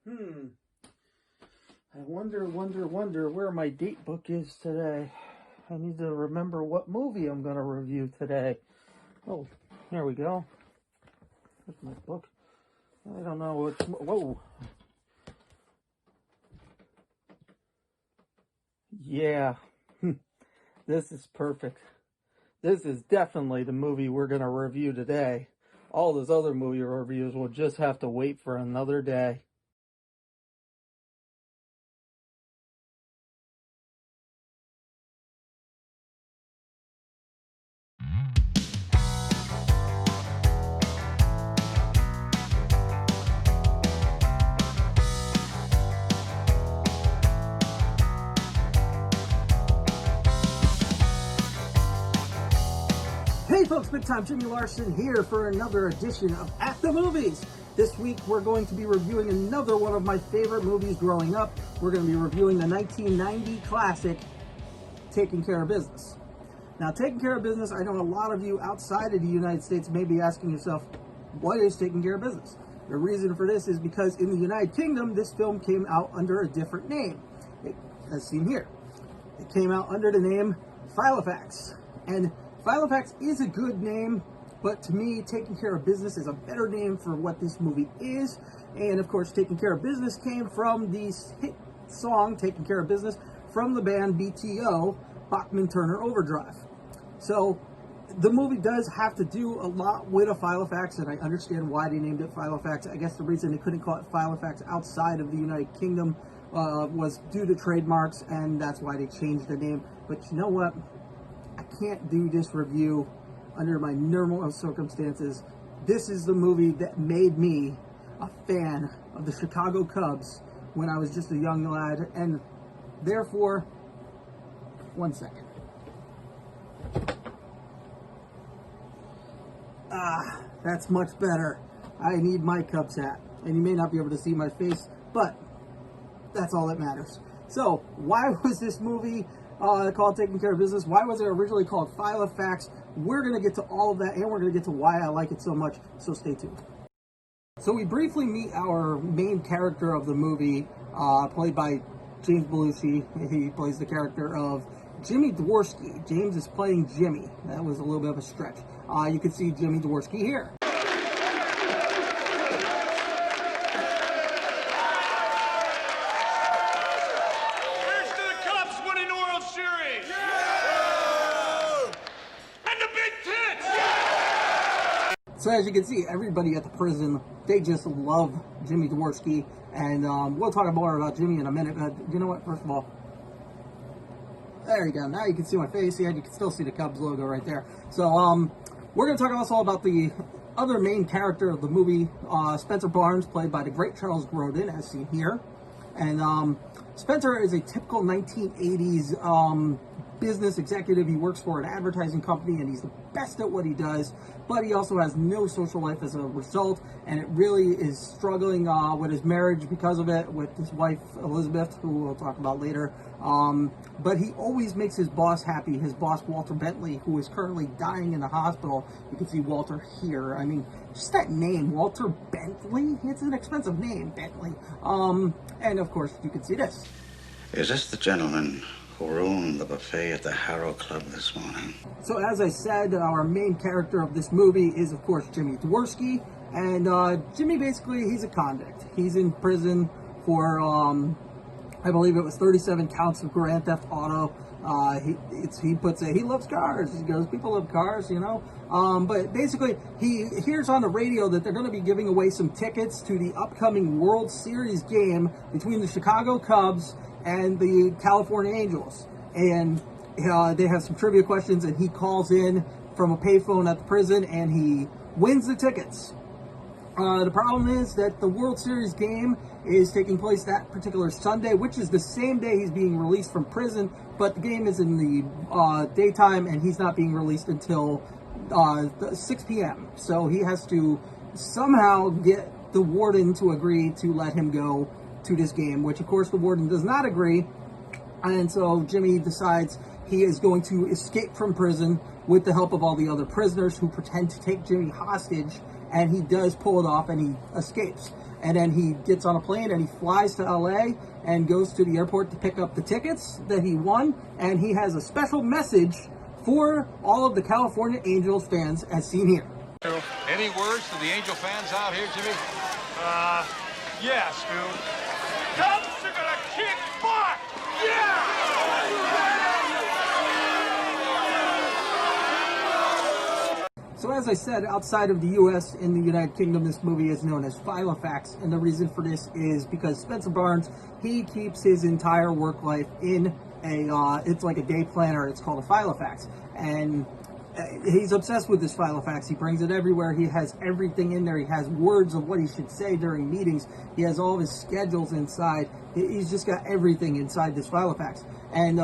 I wonder where my date book is today. I need to remember what movie I'm going to review today. Oh, here we go. There's my book. I don't know which... Whoa. Yeah. This is perfect. This is definitely the movie we're going to review today. All those other movie reviews will just have to wait for another day. Hey folks, big time Jimmy Larson here for another edition of At the Movies. This week we're going to be reviewing another one of my favorite movies growing up. We're going to be reviewing the 1990 classic, Taking Care of Business. Now, Taking Care of Business, I know a lot of you outside of the United States may be asking yourself, what is Taking Care of Business? The reason for this is because in the United Kingdom, this film came out under a different name, as seen here. It came out under the name Filofax. And Filofax is a good name, but to me, Taking Care of Business is a better name for what this movie is. And of course, Taking Care of Business came from the hit song, Taking Care of Business, from the band BTO, Bachman Turner Overdrive. So the movie does have to do a lot with a Filofax, and I understand why they named it Filofax. I guess the reason they couldn't call it Filofax outside of the United Kingdom was due to trademarks, and that's why they changed the name. But you know what? I can't do this review under my normal circumstances. This is the movie that made me a fan of the Chicago Cubs when I was just a young lad, and therefore, one second. That's much better. I need my Cubs hat, and you may not be able to see my face, but that's all that matters. So, why was this movie called Taking Care of Business? Why was it originally called Filofax? We're going to get to all of that, and we're going to get to why I like it so much, so stay tuned. So we briefly meet our main character of the movie, played by James Belushi. He plays the character of Jimmy Dworsky. James is playing Jimmy. That was a little bit of a stretch. You can see Jimmy Dworsky here. So as you can see, everybody at the prison, they just love Jimmy Dworsky, and we'll talk more about Jimmy in a minute, but you know what, first of all, there you go, now you can see my face, and you can still see the Cubs logo right there. So we're going to talk also about the other main character of the movie, Spencer Barnes, played by the great Charles Grodin, as seen here. And Spencer is a typical 1980s business executive. He works for an advertising company, and he's the best at what he does, but he also has no social life as a result, and it really is struggling with his marriage because of it, with his wife Elizabeth, who we'll talk about later. But he always makes his boss happy, his boss Walter Bentley, who is currently dying in the hospital. You can see Walter here. I mean, just that name, Walter Bentley, it's an expensive name, Bentley. And of course, you can see this. Is this the gentleman who ruined the buffet at the Harrow Club this morning? So as I said, our main character of this movie is, of course, Jimmy Dworsky. And Jimmy, basically, he's a convict. He's in prison for, I believe it was 37 counts of Grand Theft Auto. He puts it, he loves cars. He goes, people love cars, you know. But basically, he hears on the radio that they're going to be giving away some tickets to the upcoming World Series game between the Chicago Cubs and the California Angels. And they have some trivia questions, and he calls in from a payphone at the prison, and he wins the tickets. The problem is that the World Series game is taking place that particular Sunday, which is the same day he's being released from prison, but the game is in the daytime, and he's not being released until 6 p.m. So he has to somehow get the warden to agree to let him go to this game, which of course the warden does not agree. And so Jimmy decides he is going to escape from prison with the help of all the other prisoners who pretend to take Jimmy hostage, and he does pull it off and he escapes. And then he gets on a plane and he flies to LA and goes to the airport to pick up the tickets that he won. And he has a special message for all of the California Angels fans as seen here. Any words to the Angel fans out here, Jimmy? Yeah, Stu. Cubs are gonna kick butt! Yeah! So as I said, outside of the U.S., in the United Kingdom, this movie is known as Filofax. And the reason for this is because Spencer Barnes, he keeps his entire work life in it's like a day planner. It's called a Filofax. And he's obsessed with this Filofax. He brings it everywhere. He has everything in there. He has words of what he should say during meetings. He has all of his schedules inside. He's just got everything inside this Filofax. And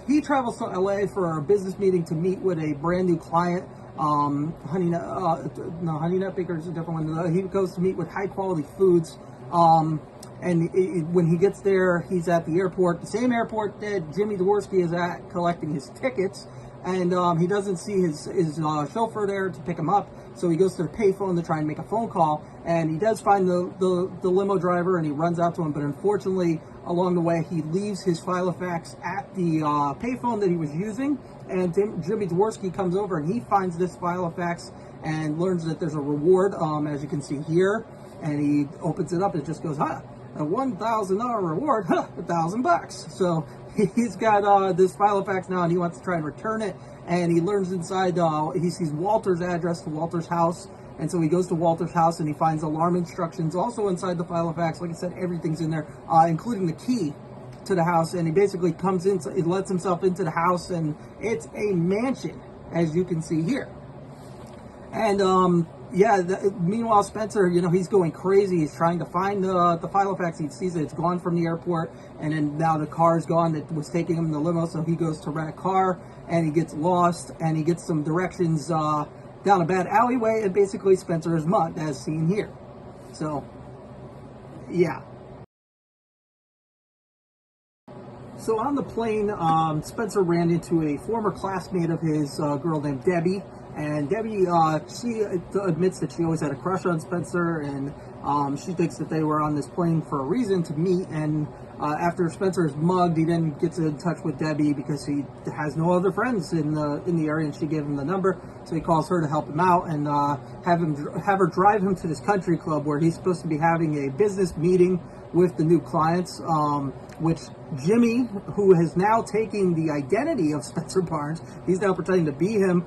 he travels to LA for a business meeting to meet with a brand new client. Honey Nut Baker is a different one. He goes to meet with High Quality Foods. When he gets there, he's at the airport, the same airport that Jimmy Dworsky is at, collecting his tickets. And he doesn't see his chauffeur there to pick him up, so he goes to the payphone to try and make a phone call. And he does find the limo driver, and he runs out to him. But unfortunately, along the way, he leaves his Filofax at the payphone that he was using. And Jimmy Dworsky comes over, and he finds this Filofax and learns that there's a reward, as you can see here. And he opens it up, and it just goes, a $1,000 reward, $1,000. So he's got this Filofax now, and he wants to try and return it. And he learns inside, he sees Walter's address to Walter's house. And so he goes to Walter's house, and he finds alarm instructions also inside the Filofax. Like I said, everything's in there, including the key to the house. And he basically comes in, he lets himself into the house, and it's a mansion, as you can see here. And meanwhile, Spencer, he's going crazy. He's trying to find the Filofax. He sees that it's gone from the airport, and then now the car's gone that was taking him in the limo. So he goes to rent a car, and he gets lost, and he gets some directions down a bad alleyway, and basically Spencer is mugged, as seen here. So, yeah. So on the plane, Spencer ran into a former classmate of his, girl named Debbie. And Debbie, she admits that she always had a crush on Spencer, and she thinks that they were on this plane for a reason, to meet. And after Spencer is mugged, he then gets in touch with Debbie because he has no other friends in the area, and she gave him the number. So he calls her to help him out and have her drive him to this country club where he's supposed to be having a business meeting with the new clients, which Jimmy, who is now taking the identity of Spencer Barnes, he's now pretending to be him.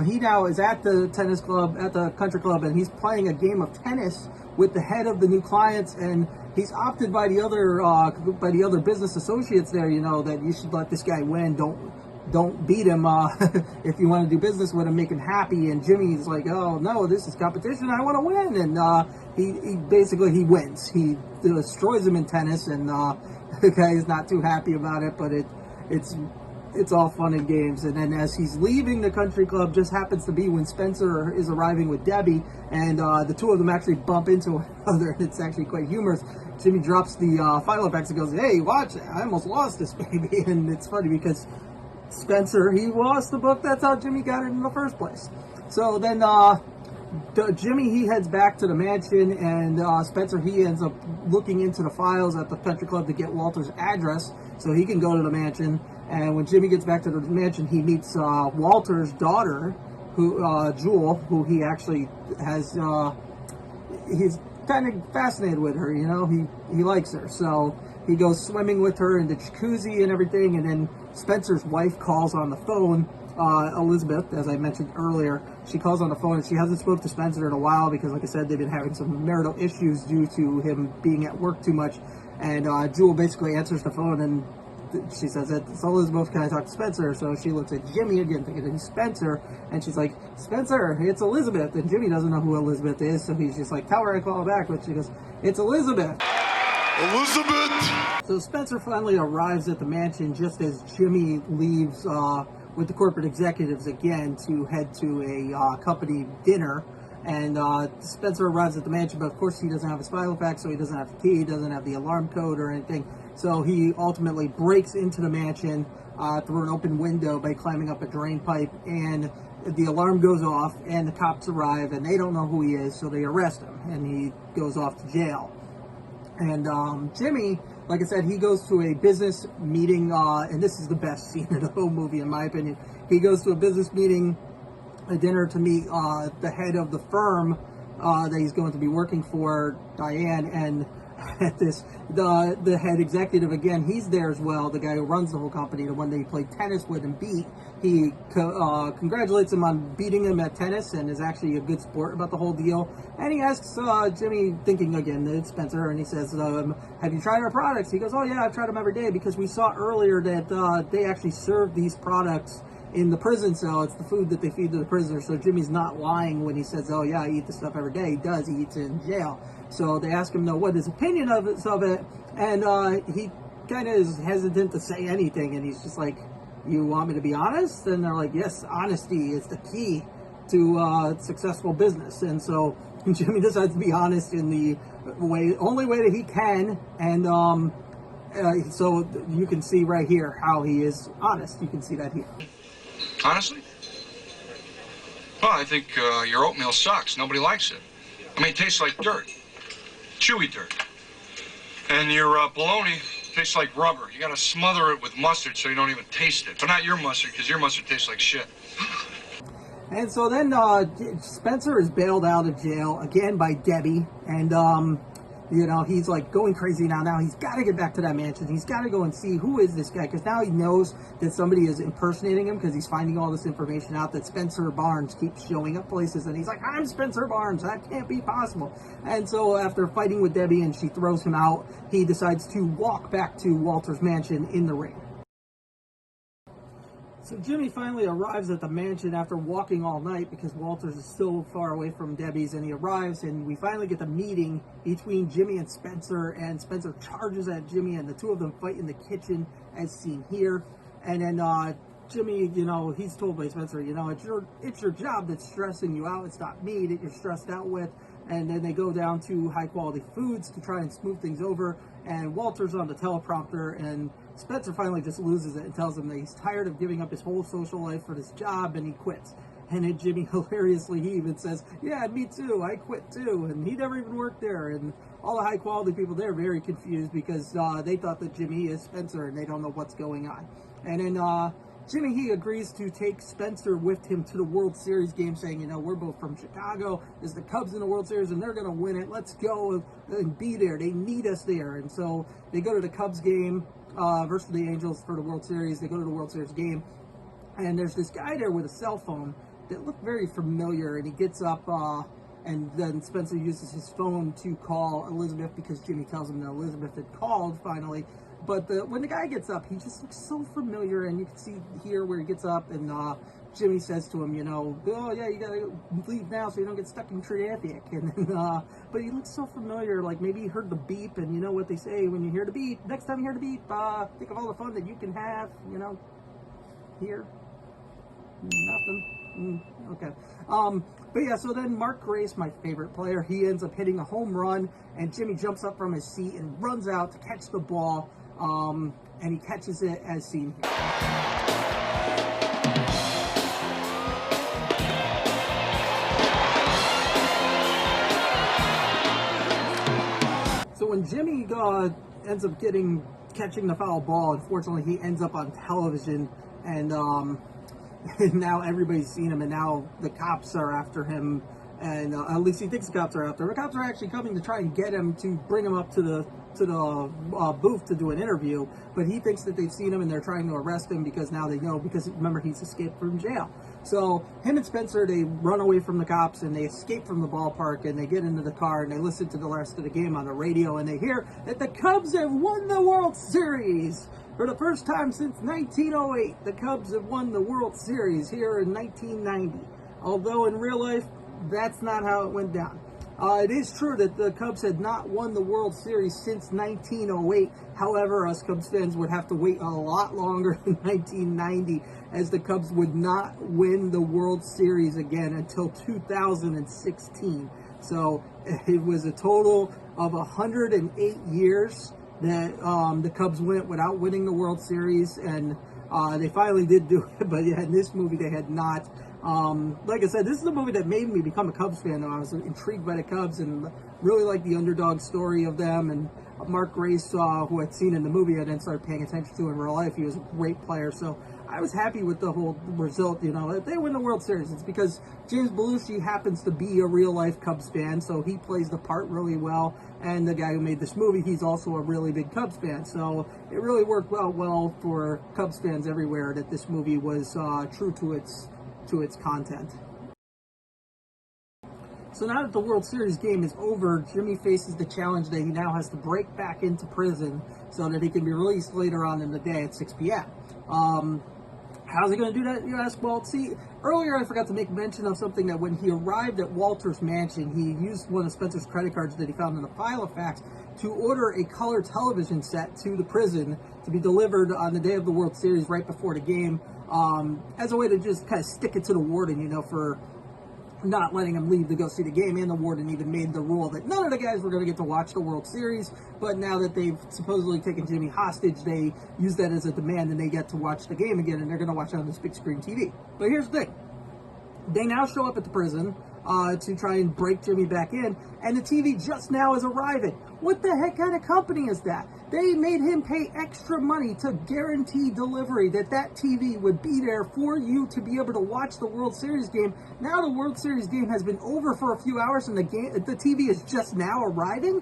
He now is at the tennis club, at the country club, and he's playing a game of tennis with the head of the new clients, and he's opted by the other business associates there, that you should let this guy win. Don't beat him. If you want to do business with him, make him happy. And Jimmy's like, oh no, this is competition. I want to win. And he basically wins. He destroys him in tennis, and the guy is not too happy about it. But it's all fun and games. And then as he's leaving the country club, just happens to be when Spencer is arriving with Debbie, and the two of them actually bump into one another. And it's actually quite humorous. Jimmy drops the Filofax and goes, "Hey, watch! I almost lost this baby." And it's funny because Spencer, he lost the book. That's how Jimmy got it in the first place. So then Jimmy, he heads back to the mansion, and Spencer, he ends up looking into the files at the country club to get Walter's address so he can go to the mansion. And when Jimmy gets back to the mansion, he meets Walter's daughter, Jewel, who he actually has, he's kind of fascinated with her, he likes her. So he goes swimming with her in the jacuzzi and everything, and then Spencer's wife calls on the phone, Elizabeth, as I mentioned earlier. She calls on the phone, and she hasn't spoken to Spencer in a while because, like I said, they've been having some marital issues due to him being at work too much. And Jewel basically answers the phone, and she says, "It's Elizabeth, can I talk to Spencer?" So she looks at Jimmy again, thinking it's Spencer, and she's like, "Spencer, it's Elizabeth." And Jimmy doesn't know who Elizabeth is, so he's just like, "Tell her I call back." But she goes, "It's Elizabeth." Elizabeth! So Spencer finally arrives at the mansion just as Jimmy leaves with the corporate executives again to head to a company dinner. And Spencer arrives at the mansion, but of course he doesn't have his Filofax, so he doesn't have the key, he doesn't have the alarm code or anything. So he ultimately breaks into the mansion through an open window by climbing up a drain pipe, and the alarm goes off, and the cops arrive, and they don't know who he is, so they arrest him, and he goes off to jail. And Jimmy, like I said, he goes to a business meeting, and this is the best scene in the whole movie, in my opinion. He goes to a business meeting, a dinner, to meet the head of the firm that he's going to be working for, Diane, and at this, the head executive, again, he's there as well, the guy who runs the whole company, the one that he played tennis with and beat. He congratulates him on beating him at tennis and is actually a good sport about the whole deal. And he asks Jimmy, thinking again, it's Spencer, and he says, have you tried our products? He goes, oh yeah, I've tried them every day, because we saw earlier that they actually serve these products in the prison cell. It's the food that they feed to the prisoners. So Jimmy's not lying when he says, oh yeah, I eat this stuff every day. He does. He eats it in jail. So they ask him, what his opinion of it, and he kind of is hesitant to say anything, and he's just like, you want me to be honest? And they're like, yes, honesty is the key to successful business. And so Jimmy decides to be honest in the only way that he can, and so you can see right here how he is honest. You can see that here. Honestly? Well, I think your oatmeal sucks. Nobody likes it. I mean, it tastes like dirt. Chewy dirt. And your bologna tastes like rubber. You gotta smother it with mustard so you don't even taste it. But not your mustard, because your mustard tastes like shit. And so then Spencer is bailed out of jail again by Debbie, and he's like going crazy now. Now he's got to get back to that mansion. He's got to go and see who is this guy, because now he knows that somebody is impersonating him, because he's finding all this information out that Spencer Barnes keeps showing up places, and he's like, I'm Spencer Barnes. That can't be possible. And so after fighting with Debbie and she throws him out, he decides to walk back to Walter's mansion in the rain. So Jimmy finally arrives at the mansion after walking all night, because Walter's is still far away from Debbie's, and he arrives, and we finally get the meeting between Jimmy and Spencer charges at Jimmy, and the two of them fight in the kitchen as seen here. And then Jimmy, he's told by Spencer, it's your job that's stressing you out. It's not me that you're stressed out with. And then they go down to high quality foods to try and smooth things over, and Walter's on the teleprompter, and Spencer finally just loses it and tells him that he's tired of giving up his whole social life for this job, and he quits. And then Jimmy, hilariously, he even says, yeah, me too, I quit too, and he never even worked there. And all the high quality people there are very confused, because they thought that Jimmy is Spencer and they don't know what's going on. And then Jimmy, he agrees to take Spencer with him to the World Series game, saying, we're both from Chicago. There's the Cubs in the World Series, and they're going to win it. Let's go and be there. They need us there. And so they go to the Cubs game versus the Angels for the World Series. They go to the World Series game, and there's this guy there with a cell phone that looked very familiar, and he gets up, and then Spencer uses his phone to call Elizabeth, because Jimmy tells him that Elizabeth had called finally. But when the guy gets up, he just looks so familiar, and you can see here where he gets up, and Jimmy says to him, oh yeah, you gotta leave now so you don't get stuck in traffic. And then, but he looks so familiar, like maybe he heard the beep, and you know what they say when you hear the beep. Next time you hear the beep, think of all the fun that you can have. Here, nothing. Okay. But yeah, so then Mark Grace, my favorite player, he ends up hitting a home run, and Jimmy jumps up from his seat and runs out to catch the ball. And he catches it as seen here. So when Jimmy ends up catching the foul ball, unfortunately he ends up on television, and now everybody's seen him, and now the cops are after him, and at least he thinks the cops are after him. The cops are actually coming to try and get him, to bring him up to the booth to do an interview, but he thinks that they've seen him and they're trying to arrest him, because now they know, because remember, he's escaped from jail. So him and Spencer, they run away from the cops, and they escape from the ballpark, and they get into the car, and they listen to the rest of the game on the radio, and they hear that the Cubs have won the World Series. For the first time since 1908, the Cubs have won the World Series here in 1990. Although in real life, that's not how it went down. It is true that the Cubs had not won the World Series since 1908. However, us Cubs fans would have to wait a lot longer than 1990, as the Cubs would not win the World Series again until 2016. So it was a total of 108 years that the Cubs went without winning the World Series, and they finally did do it, but yeah, in this movie they had not. Like I said, this is a movie that made me become a Cubs fan, though. I was intrigued by the Cubs and really liked the underdog story of them, and Mark Grace, who I'd seen in the movie, I then started paying attention to in real life. He was a great player, so I was happy with the whole result. You know, if they win the World Series, it's because James Belushi happens to be a real-life Cubs fan, so he plays the part really well. And the guy who made this movie, he's also a really big Cubs fan, so it really worked well for Cubs fans everywhere that this movie was true to its content. So now that the World Series game is over, Jimmy faces the challenge that he now has to break back into prison so that he can be released later on in the day at 6 p.m. How's he going to do that, you ask? Well, see, earlier I forgot to make mention of something, that when he arrived at Walter's mansion, he used one of Spencer's credit cards that he found in the pile of facts to order a color television set to the prison to be delivered on the day of the World Series right before the game, as a way to just kind of stick it to the warden, you know, for not letting him leave to go see the game. And the warden even made the rule that none of the guys were going to get to watch the World Series, but now that they've supposedly taken Jimmy hostage, they use that as a demand and they get to watch the game again, and they're going to watch it on this big screen TV. But here's the thing. They now show up at the prison to try and break Jimmy back in, and the TV just now is arriving. What the heck kind of company is that? They made him pay extra money to guarantee delivery that TV would be there for you to be able to watch the World Series game. Now the World Series game has been over for a few hours and the TV is just now arriving?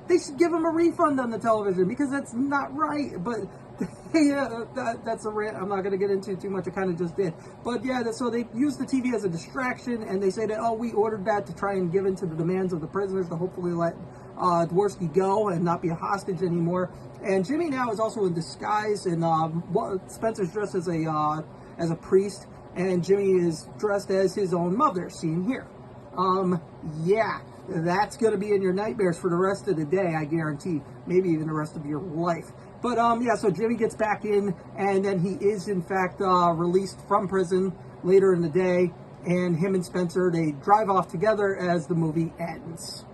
They should give him a refund on the television, because that's not right. But yeah, that's a rant I'm not going to get into too much. I kind of just did. But yeah, so they use the TV as a distraction, and they say that, oh, we ordered that to try and give in to the demands of the prisoners to hopefully let Dworsky go and not be a hostage anymore. And Jimmy now is also in disguise, and Spencer's dressed as a priest, and Jimmy is dressed as his own mother, seen here. Yeah, that's going to be in your nightmares for the rest of the day, I guarantee. Maybe even the rest of your life. But yeah, so Jimmy gets back in, and then he is in fact released from prison later in the day, and him and Spencer, they drive off together as the movie ends.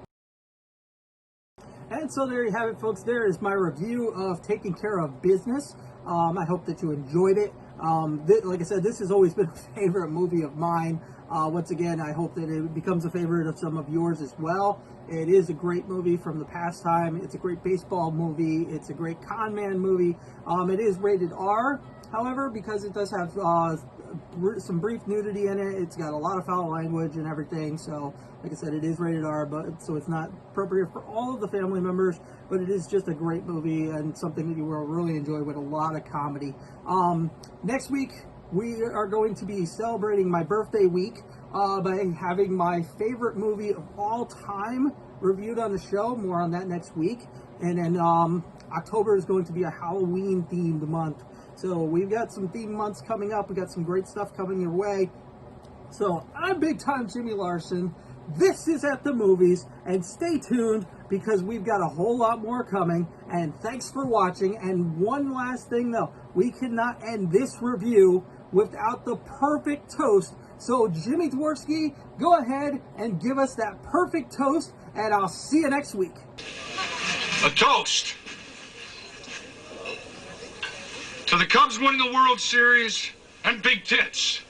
And so there you have it, folks. There is my review of Taking Care of Business. I hope that you enjoyed it. Like I said, this has always been a favorite movie of mine. Once again, I hope that it becomes a favorite of some of yours as well. It is a great movie from the past time. It's a great baseball movie. It's a great con man movie. It is rated R, however, because it does have some brief nudity in it. It's got a lot of foul language and everything. So, like I said, it is rated R, but so it's not appropriate for all of the family members. But it is just a great movie and something that you will really enjoy with a lot of comedy. Next week, we are going to be celebrating my birthday week by having my favorite movie of all time reviewed on the show. More on that next week. And then October is going to be a Halloween-themed month. So we've got some theme months coming up. We've got some great stuff coming your way. So I'm Big Time Jimmy Larson. This is At the Movies. And stay tuned, because we've got a whole lot more coming. And thanks for watching. And one last thing, though. We cannot end this review without the perfect toast. So Jimmy Dworsky, go ahead and give us that perfect toast, and I'll see you next week. A toast to the Cubs winning the World Series and big tits.